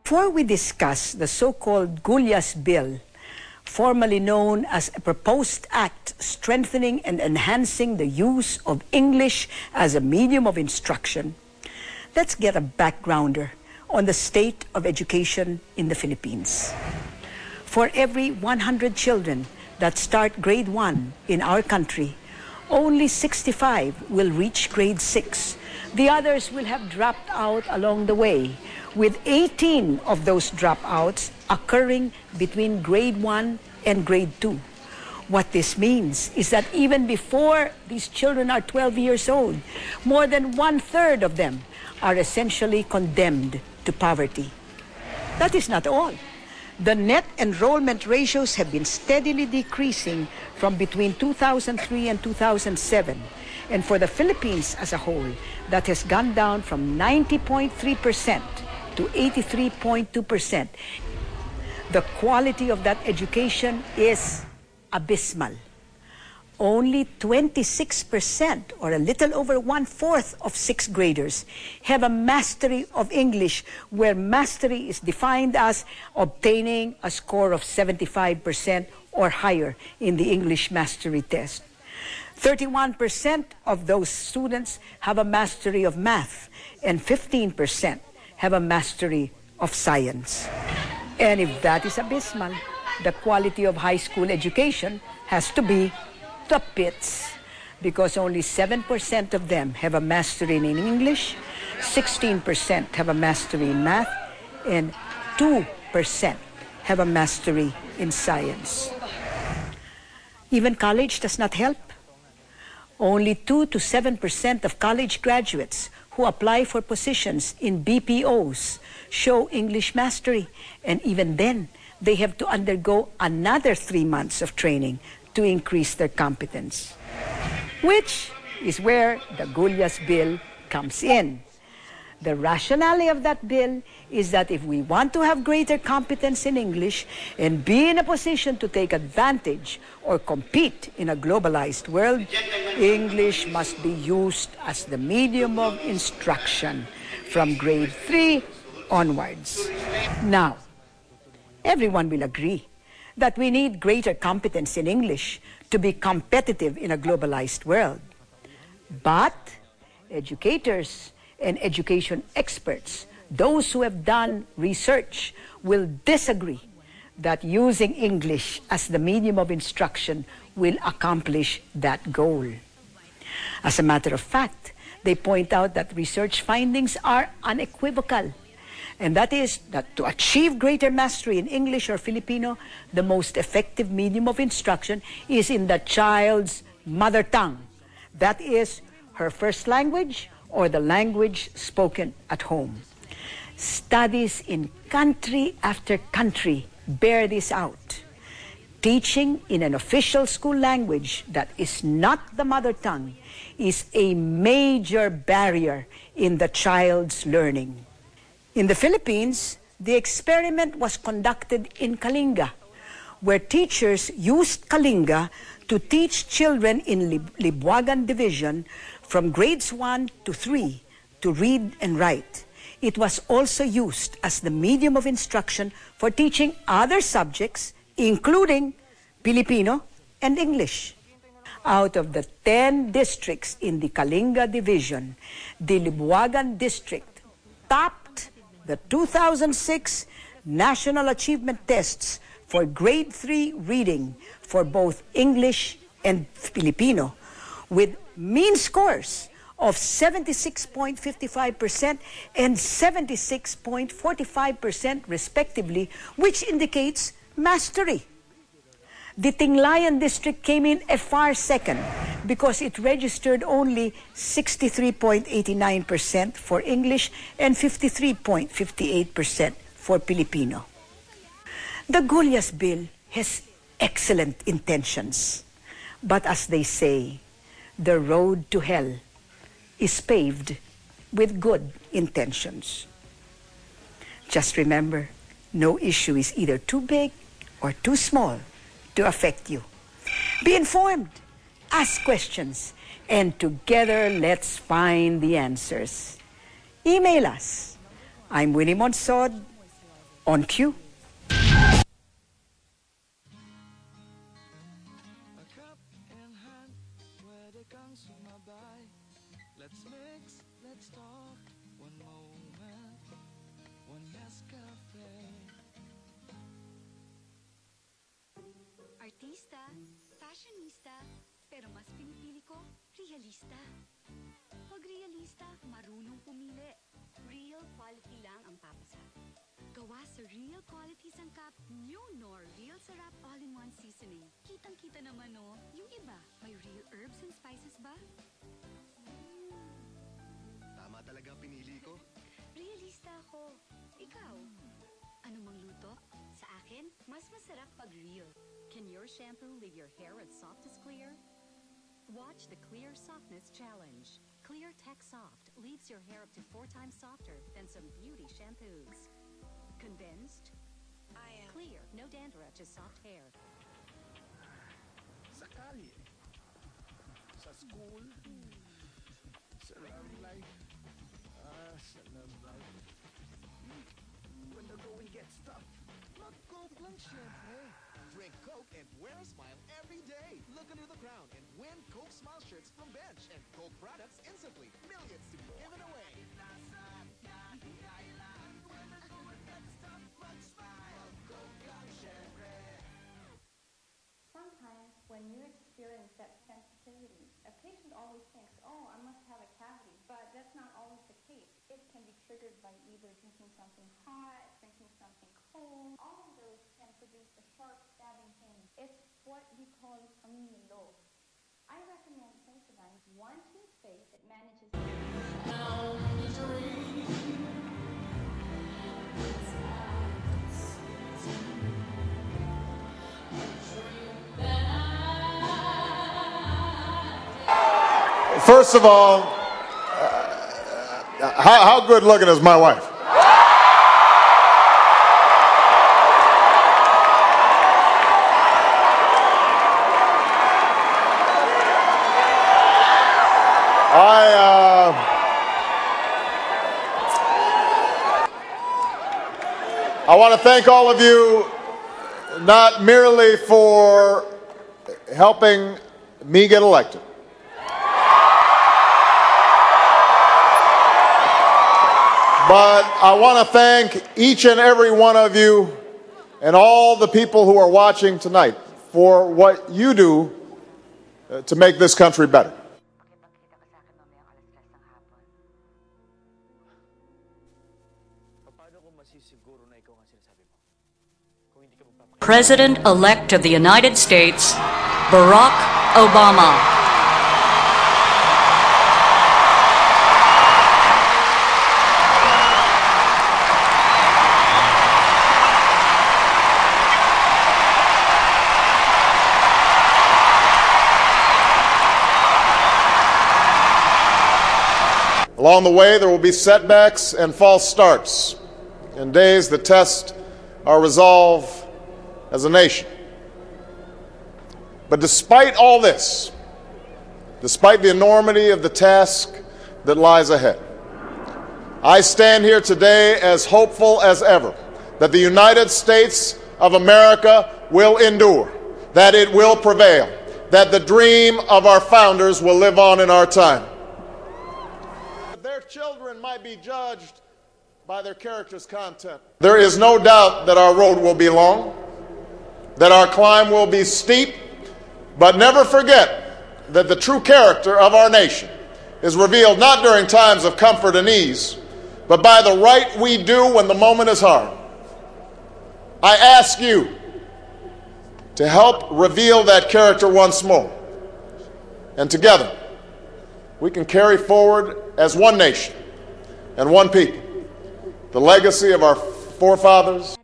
Before we discuss the so-called Gulyas Bill, formerly known as a proposed act strengthening and enhancing the use of English as a medium of instruction, let's get a backgrounder on the state of education in the Philippines. For every 100 children that start grade 1 in our country, only 65 will reach grade 6. The others will have dropped out along the way, with 18 of those dropouts occurring between grade 1 and grade 2. What this means is that even before these children are 12 years old, more than 1/3 of them are essentially condemned to poverty. That is not all. The net enrollment ratios have been steadily decreasing from between 2003 and 2007. And for the Philippines as a whole, that has gone down from 90.3% to 83.2%. The quality of that education is abysmal. Only 26%, or a little over 1/4 of 6th graders, have a mastery of English, where mastery is defined as obtaining a score of 75% or higher in the English mastery test. 31% of those students have a mastery of math, and 15% have a mastery of science. And if that is abysmal, the quality of high school education has to be the pits, because only 7% of them have a mastery in English, 16% have a mastery in math, and 2% have a mastery in science. Even college does not help. Only 2 to 7% of college graduates who apply for positions in BPOs show English mastery, and even then, they have to undergo another 3 months of training to increase their competence, which is where the Gulyas Bill comes in. The rationale of that bill is that if we want to have greater competence in English and be in a position to take advantage or compete in a globalized world, English must be used as the medium of instruction from grade 3 onwards. Now, everyone will agree that we need greater competence in English to be competitive in a globalized world. But educators and education experts, those who have done research, will disagree that using English as the medium of instruction will accomplish that goal. As a matter of fact, they point out that research findings are unequivocal, and that is that to achieve greater mastery in English or Filipino, the most effective medium of instruction is in the child's mother tongue. That is her first language or the language spoken at home. Studies in country after country bear this out. Teaching in an official school language that is not the mother tongue is a major barrier in the child's learning. In the Philippines, the experiment was conducted in Kalinga, where teachers used Kalinga to teach children in Libuagan Division from grades 1 to 3 to read and write. It was also used as the medium of instruction for teaching other subjects, including Filipino and English. Out of the 10 districts in the Kalinga Division, the Libuagan District topped the 2006 National Achievement Tests for grade 3 reading for both English and Filipino, with mean scores of 76.55% and 76.45% respectively, which indicates mastery. The Tinglayan district came in a far second because it registered only 63.89% for English and 53.58% for Filipino. The Gulyas Bill has excellent intentions, but as they say, the road to hell is paved with good intentions. Just remember, no issue is either too big or too small to affect you. Be informed, ask questions, and together let's find the answers. Email us. I'm Winnie Monsod, On cue. Artista, fashionista, pero mas pinipili ko, realista. Pag realista, marunong pumili. Real quality lang ang papasa. Gawa sa real quality sangkap, new Nor Real Sarap all-in-one seasoning. Kitang-kita naman no, yung iba, may real herbs and spices ba? Tama talaga ang pinili ko. Realista ako. Ikaw? Ano mang luto? Sa akin, mas masarap pag real. Can your shampoo leave your hair as soft as Clear? Watch the Clear Softness Challenge. Clear Tech Soft leaves your hair up to 4 times softer than some beauty shampoos. Convinced? I am. Clear, no dandruff, just soft hair. Sa kalye, sa school, sa love life, sa love life. When the going gets tough, mag-Coke lang syempre. Drink Coke and wear a smile every day. Look under the crown and win Coke Smile shirts from Bench and Coke products instantly. Millions to be given away. Sometimes when you experience that sensitivity, a patient always thinks, oh, I must have a cavity, but that's not always the case. It can be triggered by either drinking something hot, drinking something cold. All of those can produce a sharp stabbing pain. It's what we call low. I recommend Sensodyne, one toothpaste that manages. First of all, how good looking is my wife? I want to thank all of you, not merely for helping me get elected, but I want to thank each and every one of you and all the people who are watching tonight for what you do to make this country better. President-elect of the United States, Barack Obama. Along the way, there will be setbacks and false starts, and days that test our resolve as a nation. But despite all this, despite the enormity of the task that lies ahead, I stand here today as hopeful as ever that the United States of America will endure, that it will prevail, that the dream of our founders will live on in our time. Their children might be judged by their character's content. There is no doubt that our road will be long, that our climb will be steep, but never forget that the true character of our nation is revealed not during times of comfort and ease, but by the right we do when the moment is hard. I ask you to help reveal that character once more, and together we can carry forward as one nation and one people the legacy of our forefathers,